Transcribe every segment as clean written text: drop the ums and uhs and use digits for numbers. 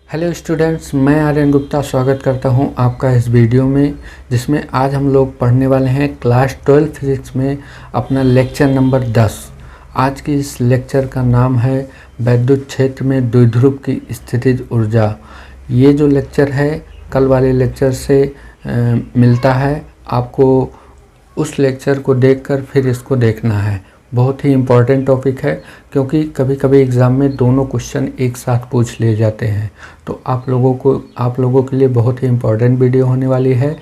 Hello students, मैं आर्यन गुप्ता स्वागत करता हूं आपका इस वीडियो में, जिसमें आज हम लोग पढ़ने वाले हैं क्लास 12 फिजिक्स में अपना लेक्चर नंबर 10। आज की इस लेक्चर का नाम है वैद्युत क्षेत्र में द्विध्रुव की स्थितिज ऊर्जा। ये जो लेक्चर है कल वाले लेक्चर से मिलता है। आपको उस लेक्चर को देखकर फिर इसको देखना है। बहुत ही इम्पॉर्टेंट टॉपिक है, क्योंकि कभी कभी एग्ज़ाम में दोनों क्वेश्चन एक साथ पूछ लिए जाते हैं। तो आप लोगों के लिए बहुत ही इम्पॉर्टेंट वीडियो होने वाली है।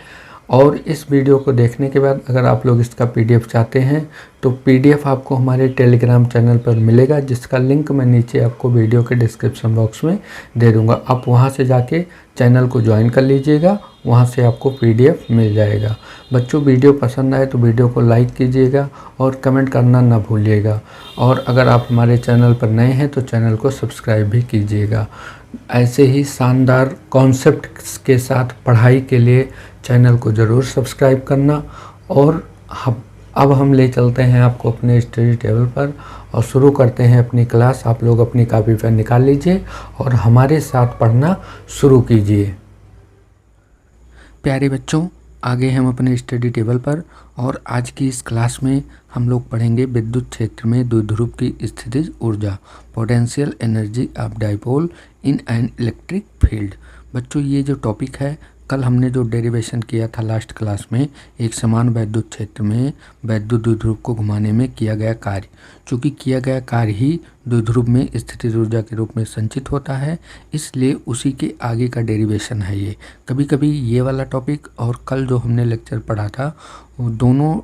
और इस वीडियो को देखने के बाद अगर आप लोग इसका पीडीएफ चाहते हैं तो पीडीएफ आपको हमारे टेलीग्राम चैनल पर मिलेगा, जिसका लिंक मैं नीचे आपको वीडियो के डिस्क्रिप्शन बॉक्स में दे दूंगा। आप वहां से जाके चैनल को ज्वाइन कर लीजिएगा, वहां से आपको पीडीएफ मिल जाएगा। बच्चों, वीडियो पसंद आए तो वीडियो को लाइक कीजिएगा और कमेंट करना ना भूलिएगा। और अगर आप हमारे चैनल पर नए हैं तो चैनल को सब्सक्राइब भी कीजिएगा। ऐसे ही शानदार कॉन्सेप्ट के साथ पढ़ाई के लिए चैनल को ज़रूर सब्सक्राइब करना। और अब हम ले चलते हैं आपको अपने स्टडी टेबल पर और शुरू करते हैं अपनी क्लास। आप लोग अपनी कॉपी पेन निकाल लीजिए और हमारे साथ पढ़ना शुरू कीजिए। प्यारे बच्चों, आगे हम अपने स्टडी टेबल पर और आज की इस क्लास में हम लोग पढ़ेंगे विद्युत क्षेत्र में द्विध्रुव की स्थितिज ऊर्जा, potential energy of dipole in an electric field. बच्चों, ये जो टॉपिक है कल हमने जो डेरिवेशन किया था लास्ट क्लास में, एक समान वैद्युत क्षेत्र में वैद्युत द्विध्रुव को घुमाने में किया गया कार्य, चूँकि किया गया कार्य ही द्विध्रुव में स्थितिज ऊर्जा के रूप में संचित होता है, इसलिए उसी के आगे का डेरिवेशन है ये। कभी कभी ये वाला टॉपिक और कल जो हमने लेक्चर पढ़ा था वो दोनों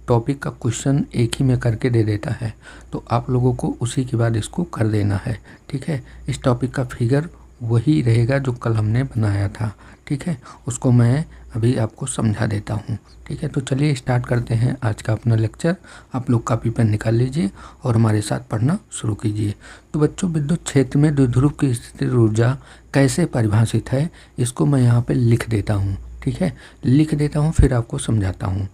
टॉपिक का क्वेश्चन एक ही में करके दे देता है, तो आप लोगों को उसी के बाद इसको कर देना है। ठीक है, इस टॉपिक का फिगर वही रहेगा जो कल हमने बनाया था। ठीक है, उसको मैं अभी आपको समझा देता हूँ। ठीक है, तो चलिए स्टार्ट करते हैं आज का अपना लेक्चर। आप लोग कॉपी पेन निकाल लीजिए और हमारे साथ पढ़ना शुरू कीजिए। तो बच्चों, विद्युत क्षेत्र में द्विध्रुव की स्थितिज ऊर्जा कैसे परिभाषित है, इसको मैं यहाँ पे लिख देता हूँ। ठीक है, लिख देता हूँ फिर आपको समझाता हूँ।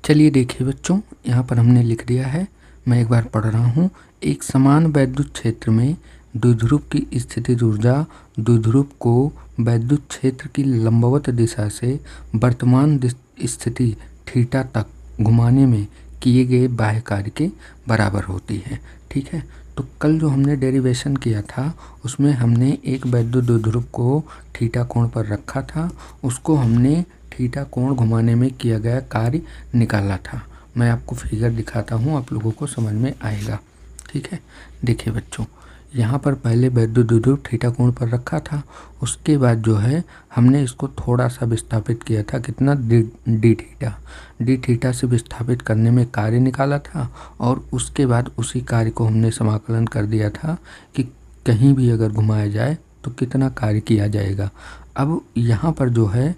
चलिए देखिए बच्चों, यहाँ पर हमने लिख दिया है, मैं एक बार पढ़ रहा हूँ। एक समान वैद्युत क्षेत्र में द्विध्रुव की स्थितिज ऊर्जा द्विध्रुव को वैद्युत क्षेत्र की लंबवत दिशा से वर्तमान स्थिति थीटा तक घुमाने में किए गए बाह्य कार्य के बराबर होती है। ठीक है, तो कल जो हमने डेरिवेशन किया था उसमें हमने एक वैद्युत द्विध्रुव को थीटा कोण पर रखा था, उसको हमने थीटा कोण घुमाने में किया गया कार्य निकाला था। मैं आपको फिगर दिखाता हूँ, आप लोगों को समझ में आएगा। ठीक है, देखिए बच्चों, यहाँ पर पहले वैद्युत द्विध्रुव थीटा कोण पर रखा था, उसके बाद जो है हमने इसको थोड़ा सा विस्थापित किया था, कितना, डी थीटा से विस्थापित करने में कार्य निकाला था। और उसके बाद उसी कार्य को हमने समाकलन कर दिया था कि कहीं भी अगर घुमाया जाए तो कितना कार्य किया जाएगा। अब यहाँ पर जो है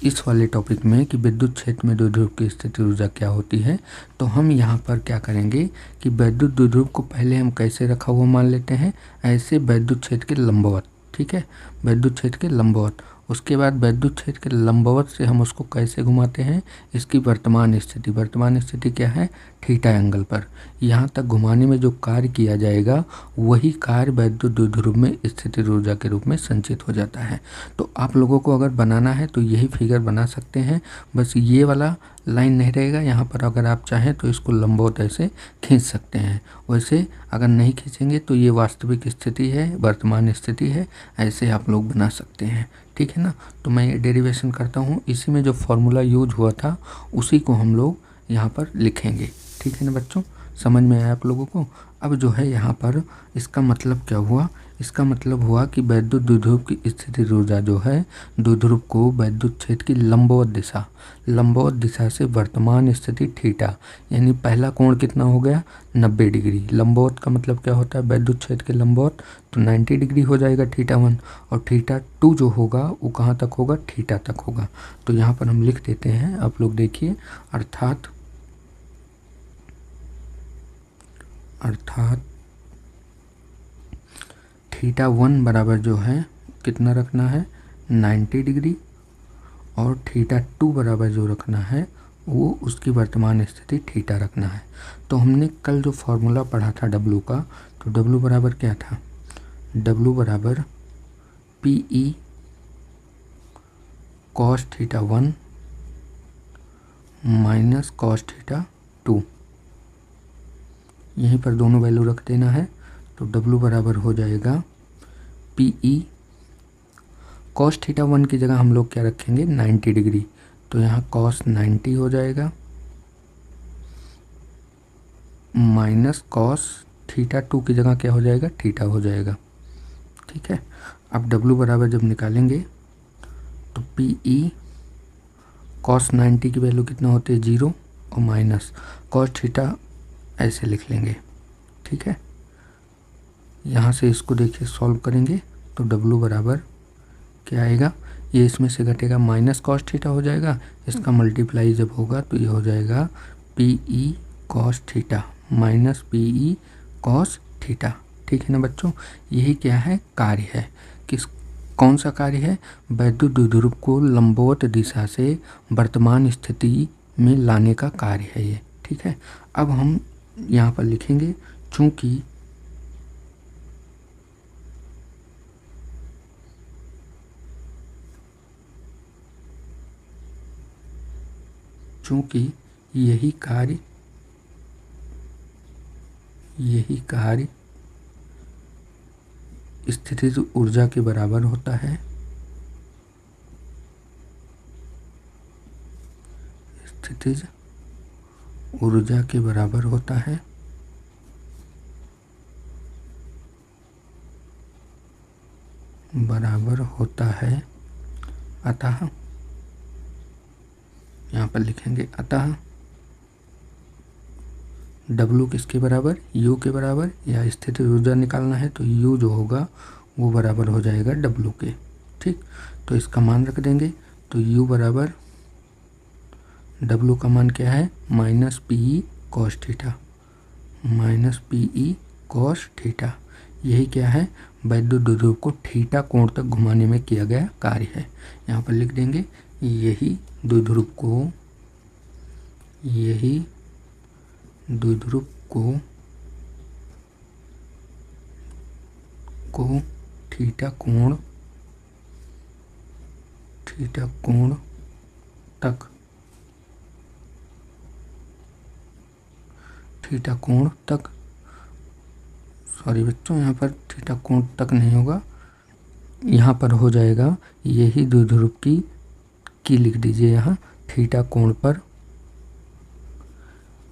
इस वाले टॉपिक में कि विद्युत क्षेत्र में द्विध्रुव की स्थितिज ऊर्जा क्या होती है, तो हम यहाँ पर क्या करेंगे कि वैद्युत द्विध्रुव को पहले हम कैसे रखा हुआ मान लेते हैं, ऐसे वैद्युत क्षेत्र के लंबवत। ठीक है, वैद्युत क्षेत्र के लंबवत। उसके बाद वैद्युत क्षेत्र के लंबवत से हम उसको कैसे घुमाते हैं, इसकी वर्तमान स्थिति क्या है, थीटा एंगल पर। यहाँ तक घुमाने में जो कार्य किया जाएगा वही कार्य वैद्युत द्विध्रुव में स्थितिज ऊर्जा के रूप में संचित हो जाता है। तो आप लोगों को अगर बनाना है तो यही फिगर बना सकते हैं, बस ये वाला लाइन नहीं रहेगा यहाँ पर। अगर आप चाहें तो इसको लंबवत ऐसे खींच सकते हैं, वैसे अगर नहीं खींचेंगे तो ये वास्तविक स्थिति है, वर्तमान स्थिति है, ऐसे आप लोग बना सकते हैं। ठीक है ना, तो मैं ये डेरिवेशन करता हूँ, इसी में जो फॉर्मूला यूज हुआ था उसी को हम लोग यहाँ पर लिखेंगे। ठीक है ना बच्चों, समझ में आया आप लोगों को। अब जो है यहाँ पर इसका मतलब क्या हुआ, इसका मतलब हुआ कि वैद्युत द्विध्रुव की स्थितिज ऊर्जा जो है द्विध्रुव को वैद्युत क्षेत्र की लंबवत दिशा से वर्तमान स्थिति थीटा, यानी पहला कोण कितना हो गया, 90 डिग्री। लंबवत का मतलब क्या होता है, वैद्युत क्षेत्र के लंबवत, तो 90 डिग्री हो जाएगा थीटा 1। और थीटा 2 जो होगा वो कहाँ तक होगा, थीटा तक होगा। तो यहाँ पर हम लिख देते हैं, आप लोग देखिए, अर्थात थीटा 1 बराबर जो है कितना रखना है, 90 डिग्री, और थीटा 2 बराबर जो रखना है वो उसकी वर्तमान स्थिति थीटा रखना है। तो हमने कल जो फॉर्मूला पढ़ा था W का, तो W बराबर क्या था, W बराबर P E cos theta 1 minus cos theta 2, यहीं पर दोनों वैल्यू रख देना है। तो W बराबर हो जाएगा पी ई कॉस थीटा 1 की जगह हम लोग क्या रखेंगे 90 डिग्री, तो यहाँ कॉस 90 हो जाएगा माइनस कॉस थीटा 2 की जगह क्या हो जाएगा थीटा हो जाएगा। ठीक है, अब W बराबर जब निकालेंगे तो पी ई कॉस 90 की वैल्यू कितना होती है 0 और माइनस कॉस थीटा ऐसे लिख लेंगे। ठीक है, यहाँ से इसको देखिए सॉल्व करेंगे तो W बराबर क्या आएगा, ये इसमें से घटेगा माइनस कॉस थीटा हो जाएगा, इसका मल्टीप्लाई जब होगा तो ये हो जाएगा P E cos theta minus P E cos theta. ठीक है ना बच्चों, यही क्या है कार्य है, किस कौन सा कार्य है, वैद्युत द्विध्रुव को लंबवत दिशा से वर्तमान स्थिति में लाने का कार्य है ये। ठीक है, अब हम यहाँ पर लिखेंगे चूँकि यही कार्य स्थितिज ऊर्जा के बराबर होता है, स्थितिज ऊर्जा के बराबर होता है, अतः यहाँ पर लिखेंगे अतः W किसके बराबर U के बराबर, या स्थितिज ऊर्जा निकालना है तो U जो होगा वो बराबर हो जाएगा W के। ठीक, तो इसका मान रख देंगे तो U बराबर W का मान क्या है minus P E cos theta, minus P E cos theta, यही क्या है वैद्युत द्विध्रुव को थीटा कोण तक घुमाने में किया गया कार्य है। यहाँ पर लिख देंगे यही द्विध्रुव को थीटा कोण तक सॉरी बच्चों, यहाँ पर थीटा कोण तक नहीं होगा, यहाँ पर हो जाएगा यही द्विध्रुव की लिख दीजिए, यहाँ थीटा कोण पर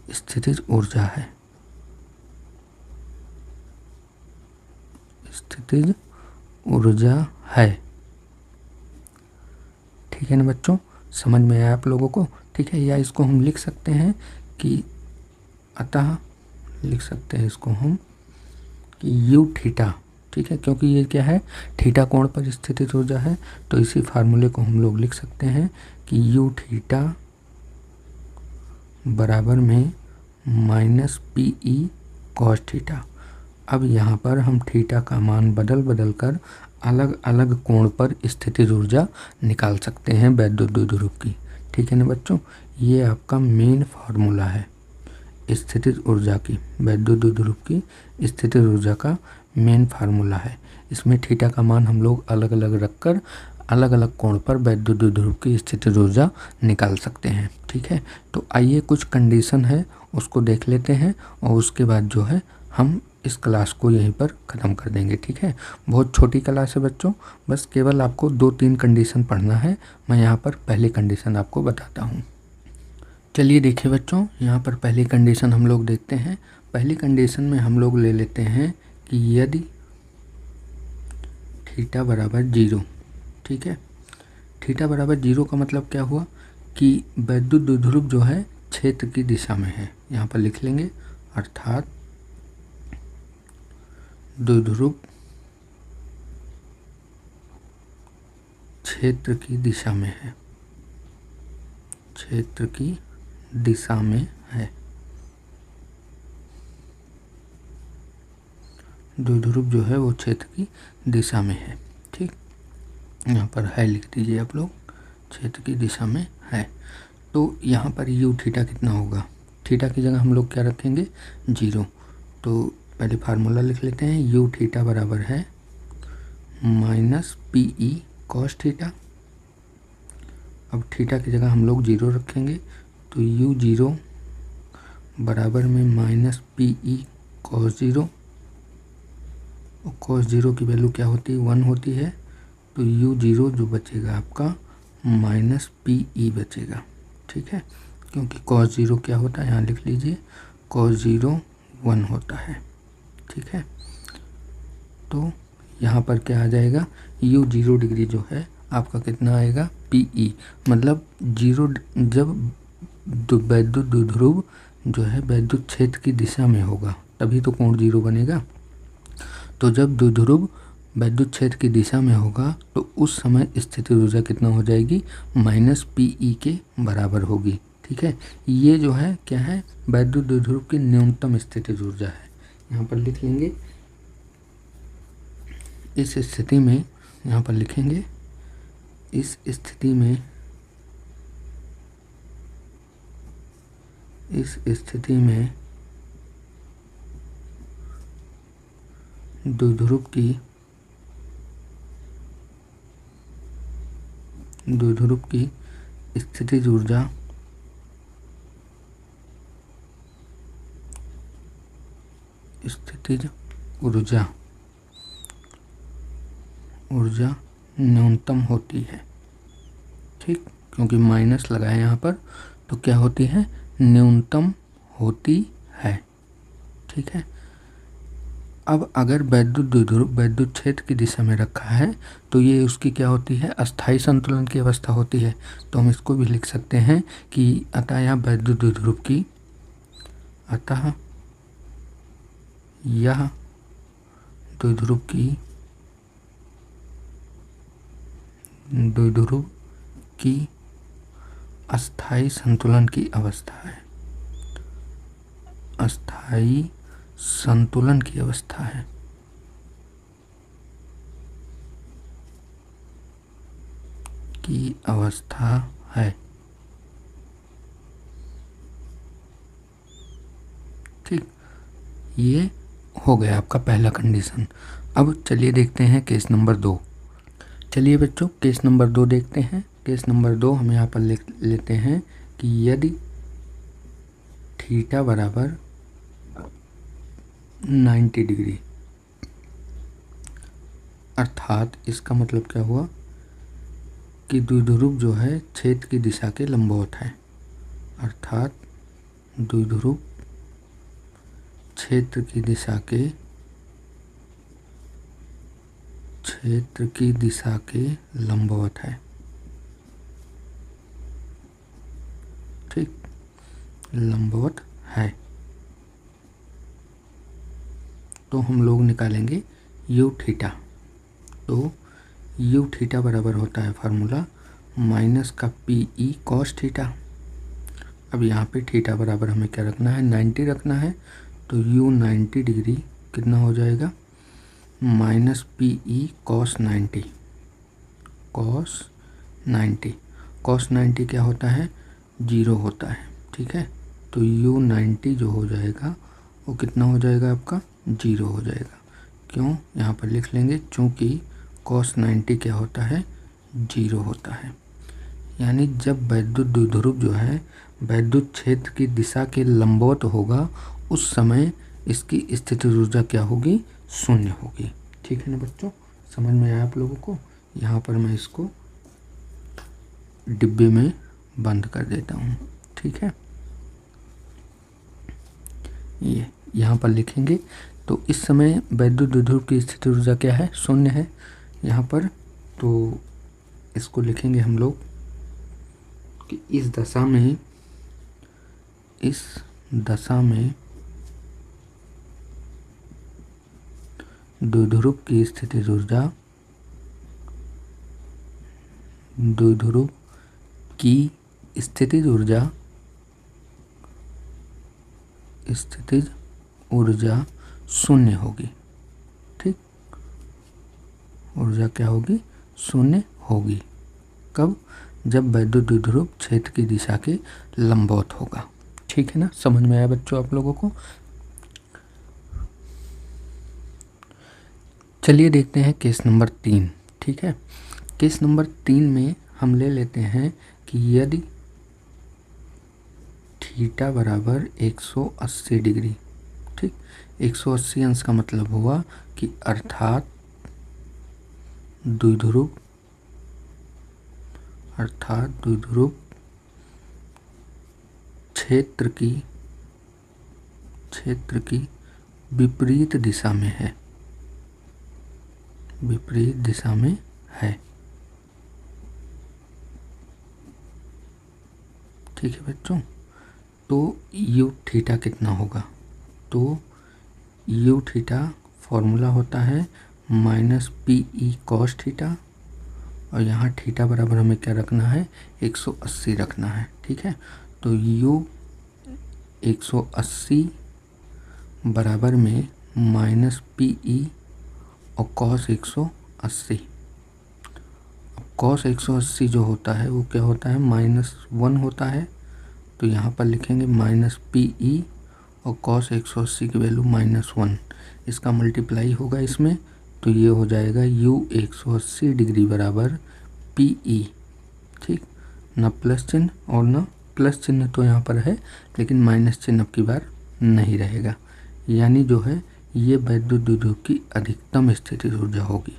स्थितिज ऊर्जा है, स्थितिज ऊर्जा है। ठीक है ना बच्चों, समझ में आया आप लोगों को। ठीक है, या इसको हम लिख सकते हैं कि अतः लिख सकते हैं इसको हम कि यू थीटा, ठीक है, क्योंकि ये क्या है थीटा कोण पर स्थितिज ऊर्जा है, तो इसी फार्मूले को हम लोग लिख सकते हैं कि यू थीटा बराबर में minus P E cos theta. अब यहाँ पर हम थीटा का मान बदल कर अलग अलग कोण पर स्थितिज ऊर्जा निकाल सकते हैं वैद्युत द्विध्रुव की। ठीक है ना बच्चों, ये आपका मेन फार्मूला है स्थितिज ऊर्जा की, वैद्युत द्विध्रुव की स्थितिज ऊर्जा का मेन फार्मूला है। इसमें थीटा का मान हम लोग अलग अलग रखकर अलग अलग कोण पर वैद्युत द्विध्रुव की स्थितिज ऊर्जा निकाल सकते हैं। ठीक है, तो आइए कुछ कंडीशन है उसको देख लेते हैं और उसके बाद जो है हम इस क्लास को यहीं पर ख़त्म कर देंगे। ठीक है, बहुत छोटी क्लास है बच्चों, बस केवल आपको 2-3 कंडीशन पढ़ना है। मैं यहाँ पर पहली कंडीशन आपको बताता हूँ। चलिए देखिए बच्चों, यहाँ पर पहली कंडीशन हम लोग देखते हैं। पहली कंडीशन में हम लोग ले लेते हैं कि यदि थीटा बराबर 0, ठीक है, थीटा बराबर 0 का मतलब क्या हुआ कि वैद्युत द्विध्रुव जो है क्षेत्र की दिशा में है, यहाँ पर लिख लेंगे, अर्थात द्विध्रुव क्षेत्र की दिशा में है, क्षेत्र की दिशा में है, द्विध्रुव जो है वो क्षेत्र की दिशा में है। ठीक, यहाँ पर है लिख दीजिए आप लोग, क्षेत्र की दिशा में है। तो यहाँ पर यू थीटा कितना होगा, थीटा की जगह हम लोग क्या रखेंगे 0। तो पहले फार्मूला लिख लेते हैं, यू थीटा बराबर है minus P E cos theta. अब थीटा की जगह हम लोग 0 रखेंगे, तो यू 0 बराबर में माइनस पी ई कॉस 0, और कॉस 0 की वैल्यू क्या होती है, 1 होती है। तो यू 0 जो बचेगा आपका माइनस पी ई बचेगा। ठीक है, क्योंकि कॉस 0 क्या होता है, यहाँ लिख लीजिए, कॉस 0 1 होता है। ठीक है, तो यहाँ पर क्या आ जाएगा, यू 0 डिग्री जो है आपका कितना आएगा, पी ई, मतलब 0 जब वैद्युत द्विध्रुव जो है वैद्युत क्षेत्र की दिशा में होगा तभी तो कोण 0 बनेगा। तो जब द्विध्रुव वैद्युत क्षेत्र की दिशा में होगा तो उस समय स्थितिज ऊर्जा कितना हो जाएगी, माइनस पी ई के बराबर होगी। ठीक है, ये जो है क्या है, वैद्युत द्विध्रुव की न्यूनतम स्थितिज ऊर्जा है। यहाँ पर लिख लेंगे, इस स्थिति में यहाँ पर लिखेंगे, इस स्थिति में द्विध्रुव की स्थितिज ऊर्जा न्यूनतम होती है। ठीक, क्योंकि माइनस लगा है यहाँ पर, तो क्या होती है, न्यूनतम होती है। ठीक है, अब अगर वैद्युत द्विध्रुव वैद्युत क्षेत्र की दिशा में रखा है तो ये उसकी क्या होती है, अस्थायी संतुलन की अवस्था होती है। तो हम इसको भी लिख सकते हैं कि अतः यह वैद्युत द्विध्रुव की द्विध्रुव की अस्थायी संतुलन की अवस्था है, अस्थायी संतुलन की अवस्था है। ठीक, ये हो गया आपका पहला कंडीशन। अब चलिए देखते हैं केस नंबर 2। चलिए बच्चों, केस नंबर 2 देखते हैं। केस नंबर 2 हम यहाँ पर लिख लेते हैं कि यदि थीटा बराबर 90 डिग्री, अर्थात इसका मतलब क्या हुआ कि द्विध्रुव जो है क्षेत्र की दिशा के लंबवत है, अर्थात द्विध्रुव क्षेत्र की दिशा के लंबवत है। ठीक, लंबवत है। तो हम लोग निकालेंगे यू थीटा। तो यू थीटा बराबर होता है फार्मूला माइनस का पी ई कॉस थीटा। अब यहाँ पे थीटा बराबर हमें क्या रखना है, 90 रखना है। तो यू 90 डिग्री कितना हो जाएगा, minus P E cos 90। Cos 90 क्या होता है, 0 होता है। ठीक है, तो यू 90 जो हो जाएगा वो कितना हो जाएगा आपका, 0 हो जाएगा। क्यों, यहाँ पर लिख लेंगे, चूँकि कॉस 90 क्या होता है, 0 होता है। यानी जब वैद्युत द्विध्रुव जो है वैद्युत क्षेत्र की दिशा के लंबवत होगा उस समय इसकी स्थितिज ऊर्जा क्या होगी, 0 होगी। ठीक है ना बच्चों, समझ में आया आप लोगों को। यहाँ पर मैं इसको डिब्बे में बंद कर देता हूँ। ठीक है, ये यहाँ पर लिखेंगे। तो इस समय वैद्युत द्विध्रुव की स्थितिज ऊर्जा क्या है, 0 है यहाँ पर। तो इसको लिखेंगे हम लोग कि इस दशा में द्विध्रुव की स्थितिज ऊर्जा 0 होगी। ठीक, ऊर्जा क्या होगी, 0 होगी। कब, जब वैद्युत द्विध्रुव क्षेत्र की दिशा के लंबवत होगा। ठीक है ना, समझ में आया बच्चों आप लोगों को। चलिए देखते हैं केस नंबर 3। ठीक है, केस नंबर 3 में हम ले लेते हैं कि यदि थीटा बराबर 180 डिग्री, ठीक, 180 अंश का मतलब हुआ कि अर्थात द्विध्रुव क्षेत्र की विपरीत दिशा में है, ठीक है बच्चों। तो यू थीटा कितना होगा? तो यू थीटा फॉर्मूला होता है -PE cos थीटा, और यहाँ थीटा बराबर हमें क्या रखना है? 180 रखना है। ठीक है, तो यू 180 बराबर में -PE और cos 180। cos 180 जो होता है वो क्या होता है? -1 होता है। तो यहाँ पर लिखेंगे -PE और cos 180 की वैल्यू -1, इसका मल्टीप्लाई होगा इसमें, तो ये हो जाएगा u 180 डिग्री बराबर PE। ठीक, ना प्लस चिन्ह और ना प्लस चिन्ह तो यहाँ पर है, लेकिन माइनस चिन्ह अब की बार नहीं रहेगा। यानी जो है ये वैद्युत द्विध्रुव की अधिकतम स्थितिज ऊर्जा होगी।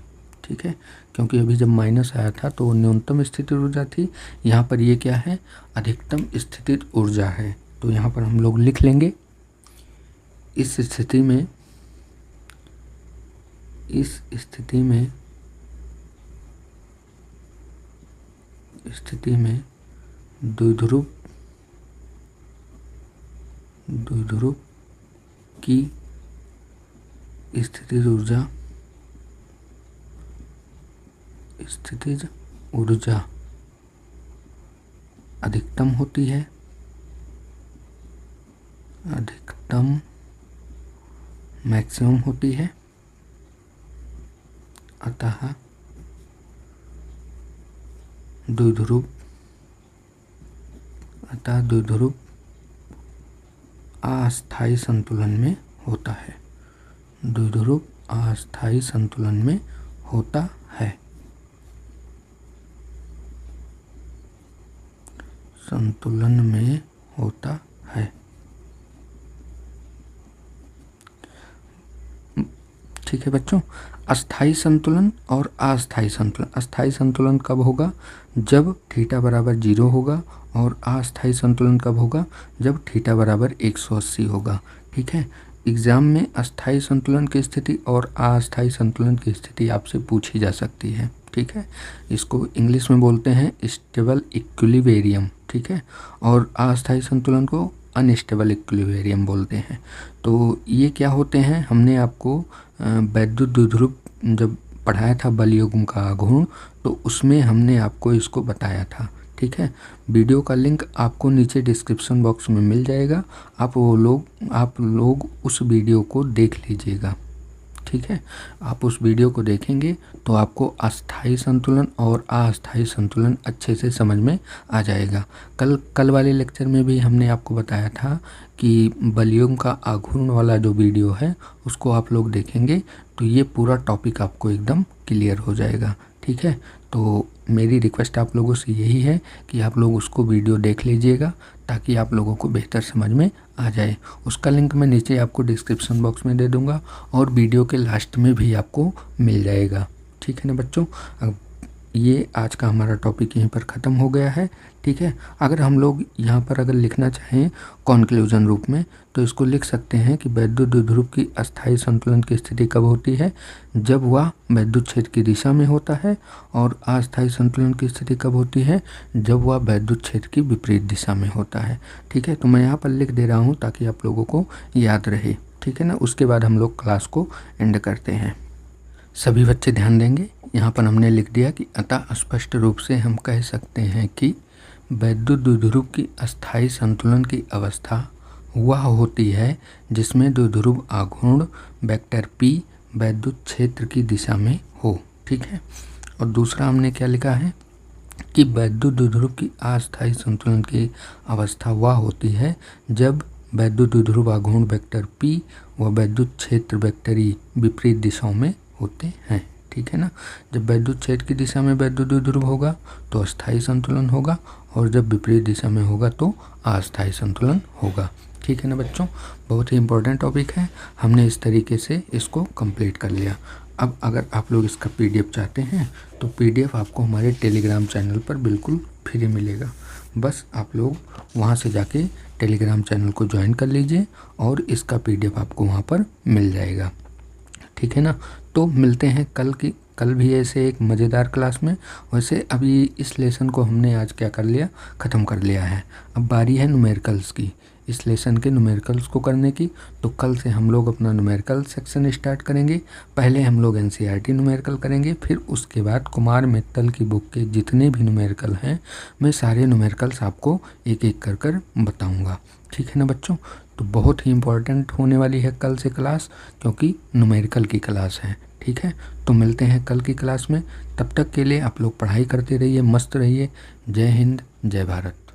ठीक है, क्योंकि अभी जब माइनस आया था तो न्यूनतम स्थितिज ऊर्जा थी, यहाँ पर ये क्या है? अधिकतम स्थितिज ऊर्जा है। तो यहाँ पर हम लोग लिख लेंगे इस स्थिति में द्विध्रुव की स्थितिज ऊर्जा अधिकतम होती है, मैक्सिमम होती है। अतः द्विध्रुव अस्थायी संतुलन में होता है। द्विध्रुव अस्थायी संतुलन में होता है। ठीक है बच्चों, अस्थायी संतुलन और अस्थायी संतुलन। अस्थायी संतुलन कब होगा? जब थीटा बराबर 0 होगा, और अस्थायी संतुलन कब होगा? जब थीटा बराबर 180 होगा। ठीक है, एग्जाम में अस्थायी संतुलन की स्थिति और अस्थायी संतुलन की स्थिति आपसे पूछी जा सकती है। ठीक है, इसको इंग्लिश में बोलते हैं स्टेबल इक्विलिब्रियम। ठीक है, और अस्थायी संतुलन को अनस्टेबल इक्विलिब्रियम बोलते हैं। तो ये क्या होते हैं? हमने आपको वैद्युत द्विध्रुव जब पढ़ाया था बलयुग्म का आघूर्ण, तो उसमें हमने आपको इसको बताया था। ठीक है, वीडियो का लिंक आपको नीचे डिस्क्रिप्शन बॉक्स में मिल जाएगा, आप लोग उस वीडियो को देख लीजिएगा। ठीक है, आप उस वीडियो को देखेंगे तो आपको अस्थायी संतुलन और अस्थायी संतुलन अच्छे से समझ में आ जाएगा। कल वाले लेक्चर में भी हमने आपको बताया था कि बलयुग्म का आघूर्ण वाला जो वीडियो है उसको आप लोग देखेंगे तो ये पूरा टॉपिक आपको एकदम क्लियर हो जाएगा। ठीक है, तो मेरी रिक्वेस्ट आप लोगों से यही है कि आप लोग उसको वीडियो देख लीजिएगा ताकि आप लोगों को बेहतर समझ में आ जाए। उसका लिंक मैं नीचे आपको डिस्क्रिप्शन बॉक्स में दे दूंगा और वीडियो के लास्ट में भी आपको मिल जाएगा। ठीक है ना बच्चों, ये आज का हमारा टॉपिक यहीं पर ख़त्म हो गया है। ठीक है, अगर हम लोग यहाँ पर अगर लिखना चाहें कॉन्क्लूजन रूप में तो इसको लिख सकते हैं कि वैद्युत द्विध्रुव की अस्थायी संतुलन की स्थिति कब होती है? जब वह वैद्युत क्षेत्र की दिशा में होता है। और अस्थायी संतुलन की स्थिति कब होती है? जब वह वैद्युत क्षेत्र की विपरीत दिशा में होता है। ठीक है, तो मैं यहाँ पर लिख दे रहा हूँ ताकि आप लोगों को याद रहे। ठीक है ना, उसके बाद हम लोग क्लास को एंड करते हैं। सभी बच्चे ध्यान देंगे, यहाँ पर हमने लिख दिया कि अतः स्पष्ट रूप से हम कह सकते हैं कि वैद्युत द्विध्रुव की अस्थायी संतुलन की अवस्था वह होती है जिसमें द्विध्रुव आघूर्ण वेक्टर P वैद्युत क्षेत्र की दिशा में हो। ठीक है, और दूसरा हमने क्या लिखा है कि वैद्युत द्विध्रुव की अस्थायी संतुलन की अवस्था वह होती है जब वैद्युत द्विध्रुव आघूर्ण वेक्टर P व वैद्युत क्षेत्र वेक्टर E विपरीत दिशाओं में होते हैं। ठीक है ना। जब वैद्युत क्षेत्र की दिशा में वैद्युत द्विध्रुव होगा तो अस्थायी संतुलन होगा, और जब विपरीत दिशा में होगा तो अस्थायी संतुलन होगा। ठीक है ना बच्चों, बहुत ही इम्पोर्टेंट टॉपिक है। हमने इस तरीके से इसको कंप्लीट कर लिया। अब अगर आप लोग इसका PDF चाहते हैं तो PDF आपको हमारे टेलीग्राम चैनल पर बिल्कुल फ्री मिलेगा। बस आप लोग वहाँ से जाके टेलीग्राम चैनल को ज्वाइन कर लीजिए और इसका PDF आपको वहाँ पर मिल जाएगा। ठीक है ना। तो मिलते हैं कल भी ऐसे एक मज़ेदार क्लास में। वैसे अभी इस लेसन को हमने आज क्या कर लिया, ख़त्म कर लिया है। अब बारी है न्यूमेरिकल्स की, इस लेसन के न्यूमेरिकल्स को करने की। तो कल से हम लोग अपना न्यूमेरिकल सेक्शन स्टार्ट करेंगे। पहले हम लोग NCERT न्यूमेरिकल करेंगे, फिर उसके बाद कुमार मित्तल की बुक के जितने भी न्यूमेरिकल हैं मैं सारे न्यूमेरिकल्स आपको एक एक कर बताऊँगा। ठीक है ना बच्चों। तो बहुत ही इम्पोर्टेंट होने वाली है कल से क्लास, क्योंकि न्यूमेरिकल की क्लास है। ठीक है। तो मिलते हैं कल की क्लास में। तब तक के लिए आप लोग पढ़ाई करते रहिए, मस्त रहिए। जय हिंद, जय भारत।